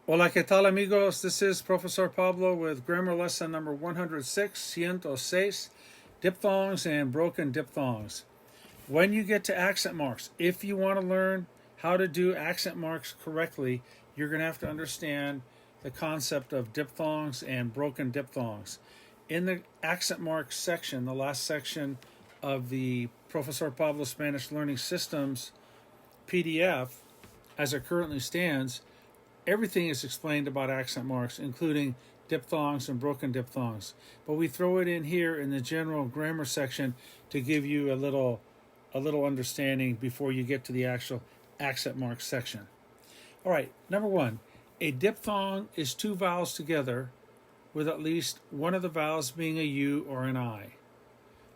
Hola, ¿qué tal, amigos? This is Professor Pablo with grammar lesson number 106, 106, diphthongs and broken diphthongs. When you get to accent marks, if you want to learn how to do accent marks correctly, you're going to have to understand the concept of diphthongs and broken diphthongs. In the accent marks section, the last section of the Professor Pablo Spanish Learning Systems PDF, as it currently stands, everything is explained about accent marks, including diphthongs and broken diphthongs. But we throw it in here in the general grammar section to give you a little understanding before you get to the actual accent marks section. All right, number one, a diphthong is two vowels together with at least one of the vowels being a U or an I.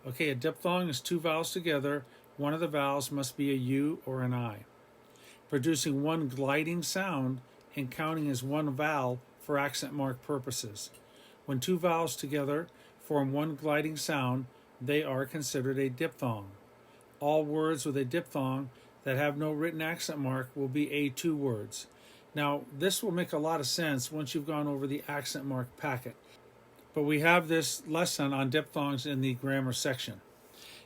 Okay, a diphthong is two vowels together. One of the vowels must be a U or an I, producing one gliding sound and counting as one vowel for accent mark purposes. When two vowels together form one gliding sound, they are considered a diphthong. All words with a diphthong that have no written accent mark will be A2 words. Now, this will make a lot of sense once you've gone over the accent mark packet, but we have this lesson on diphthongs in the grammar section.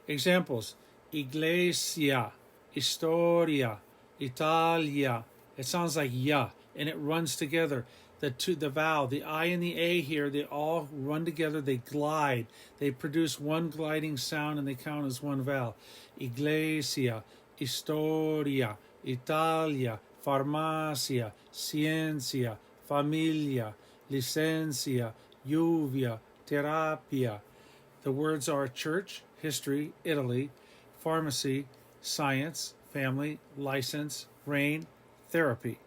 Examples: iglesia, historia, Italia. It sounds like ya, and it runs together. The vowel, the I and the A here, they all run together. They glide. They produce one gliding sound, and they count as one vowel. Iglesia, historia, Italia, farmacia, ciencia, familia, licencia, lluvia, terapia. The words are church, history, Italy, pharmacy, science, family, license, rain, therapy.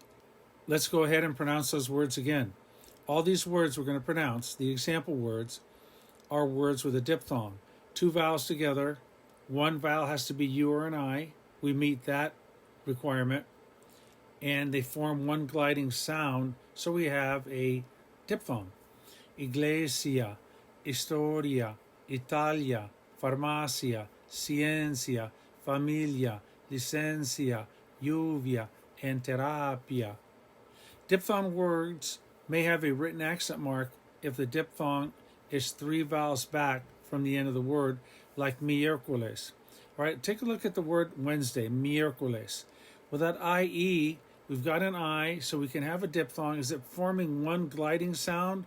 Let's go ahead and pronounce those words again. All these words we're going to pronounce, the example words, are words with a diphthong. Two vowels together. One vowel has to be U or an I. We meet that requirement. And they form one gliding sound, so we have a diphthong. Iglesia, historia, Italia, farmacia, ciencia, familia, licencia, lluvia, and terapia. Diphthong words may have a written accent mark if the diphthong is three vowels back from the end of the word, like miércoles. All right, take a look at the word Wednesday, miércoles. With that IE, we've got an I, so we can have a diphthong. Is it forming one gliding sound,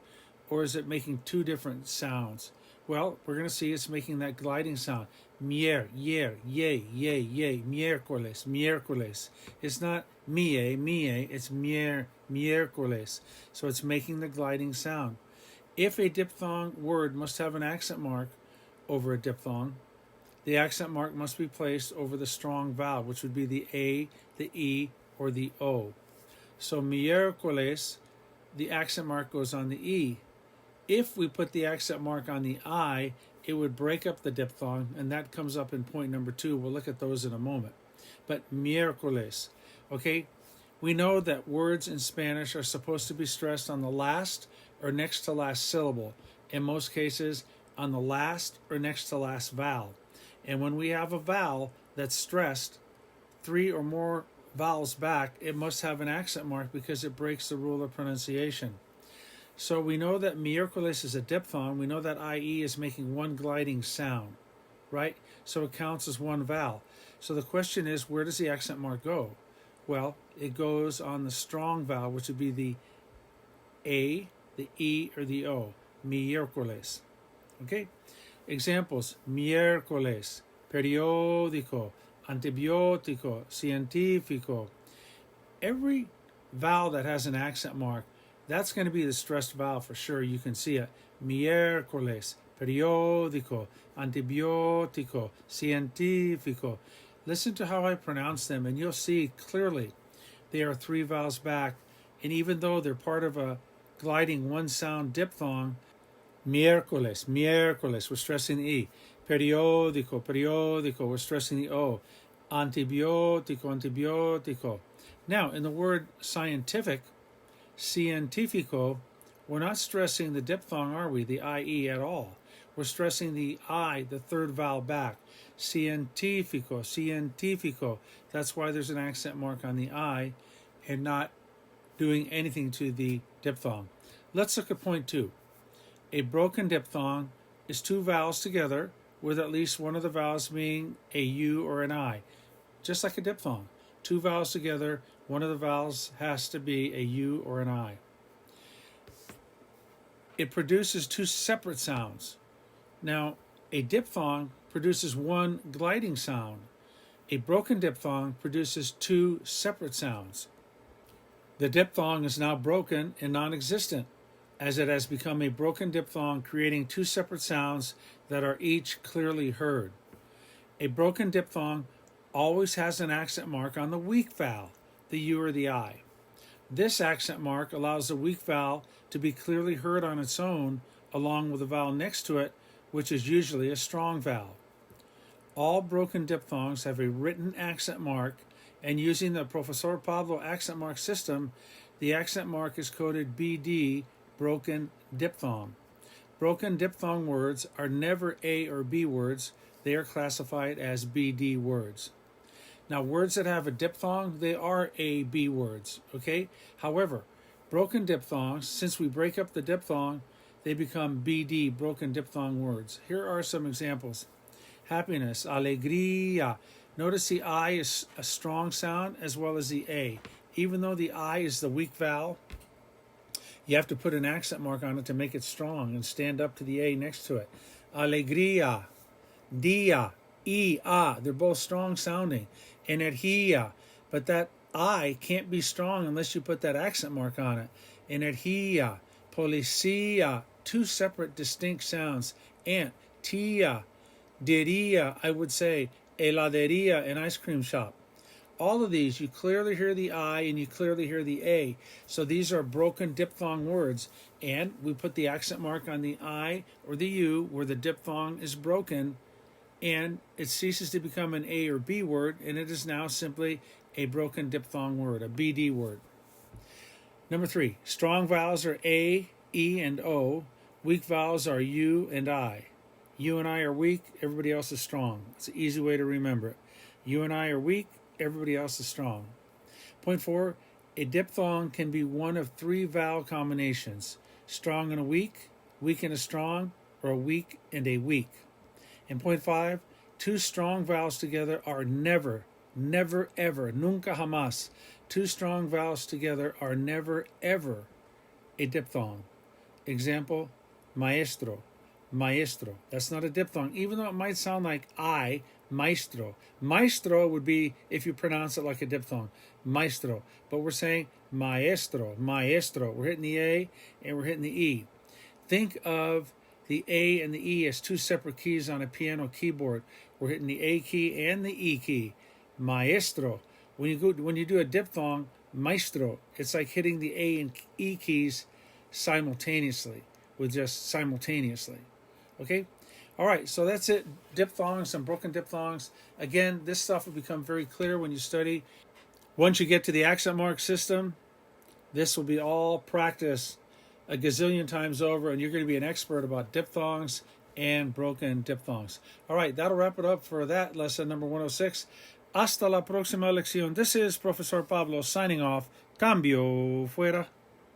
or is it making two different sounds? Well, we're going to see it's making that gliding sound. Mier, yer, yay, yay, yay, miércoles, miércoles. It's not mie, it's mier, miércoles. So it's making the gliding sound. If a diphthong word must have an accent mark over a diphthong, the accent mark must be placed over the strong vowel, which would be the A, the E, or the O. So miércoles, the accent mark goes on the E. If we put the accent mark on the I, it would break up the diphthong, and that comes up in point number 2. We'll look at those in a moment. But miércoles, okay? We know that words in Spanish are supposed to be stressed on the last or next to last syllable. In most cases, on the last or next to last vowel. And when we have a vowel that's stressed 3 or more vowels back, it must have an accent mark because it breaks the rule of pronunciation. So we know that miércoles is a diphthong. We know that IE is making one gliding sound, right? So it counts as one vowel. So the question is, where does the accent mark go? Well, it goes on the strong vowel, which would be the A, the E, or the O. Miércoles. Okay? Examples: miércoles, periódico, antibiótico, científico. Every vowel that has an accent mark, that's going to be the stressed vowel for sure. You can see it. Miércoles, periódico, antibiótico, científico. Listen to how I pronounce them, and you'll see clearly they are 3 vowels back. And even though they're part of a gliding one sound diphthong, miércoles, miércoles, we're stressing the E. Periódico, periódico, we're stressing the O. Antibiótico, antibiótico. Now, in the word scientific, científico, we're not stressing the diphthong, are we? The IE at all. We're stressing the I, the third vowel back. Científico, científico. That's why there's an accent mark on the I and not doing anything to the diphthong. Let's look at point 2. A broken diphthong is two vowels together with at least one of the vowels being a U or an I. Just like a diphthong. Two vowels together, one of the vowels has to be a U or an I. It produces two separate sounds. Now, a diphthong produces one gliding sound. A broken diphthong produces two separate sounds. The diphthong is now broken and non-existent, as it has become a broken diphthong, creating two separate sounds that are each clearly heard. A broken diphthong always has an accent mark on the weak vowel, the U or the I. This accent mark allows the weak vowel to be clearly heard on its own, along with the vowel next to it, which is usually a strong vowel. All broken diphthongs have a written accent mark, and using the Profesor Pablo accent mark system, the accent mark is coded BD, broken diphthong. Broken diphthong words are never A or B words. They are classified as BD words. Now, words that have a diphthong, they are A, B words, okay? However, broken diphthongs, since we break up the diphthong, they become BD, broken diphthong words. Here are some examples. Happiness, alegría. Notice the I is a strong sound as well as the A. Even though the I is the weak vowel, you have to put an accent mark on it to make it strong and stand up to the A next to it. Alegría, dia, they're both strong sounding. Energía, but that I can't be strong unless you put that accent mark on it. Energía, policía, two separate distinct sounds. Ant, tía, diría, I would say, heladería, an ice cream shop. All of these, you clearly hear the I and you clearly hear the A. So these are broken diphthong words. And we put the accent mark on the I or the U where the diphthong is broken, and it ceases to become an A or B word, and it is now simply a broken diphthong word, a BD word. Number 3, strong vowels are A, E, and O. Weak vowels are U and I. You and I are weak, everybody else is strong. It's an easy way to remember it. You and I are weak, everybody else is strong. Point 4, a diphthong can be one of 3 vowel combinations: strong and a weak and a strong, or a weak and a weak. And point 5, 2 strong vowels together are never, ever, nunca jamás. 2 strong vowels together are never, ever a diphthong. Example, maestro, maestro. That's not a diphthong, even though it might sound like I, maestro. Maestro would be if you pronounce it like a diphthong, maestro. But we're saying maestro, maestro. We're hitting the A and we're hitting the E. Think of the A and the E as 2 separate keys on a piano keyboard. We're hitting the A key and the E key. Maestro. When you do a diphthong, maestro, it's like hitting the A and E keys simultaneously, with just simultaneously. Okay? All right, so that's it. Diphthongs and broken diphthongs. Again, this stuff will become very clear when you study. Once you get to the accent mark system, this will be all practice a gazillion times over, and you're going to be an expert about diphthongs and broken diphthongs. All right, that'll wrap it up for that lesson number 106. Hasta la próxima lección. This is Profesor Pablo signing off. Cambio fuera.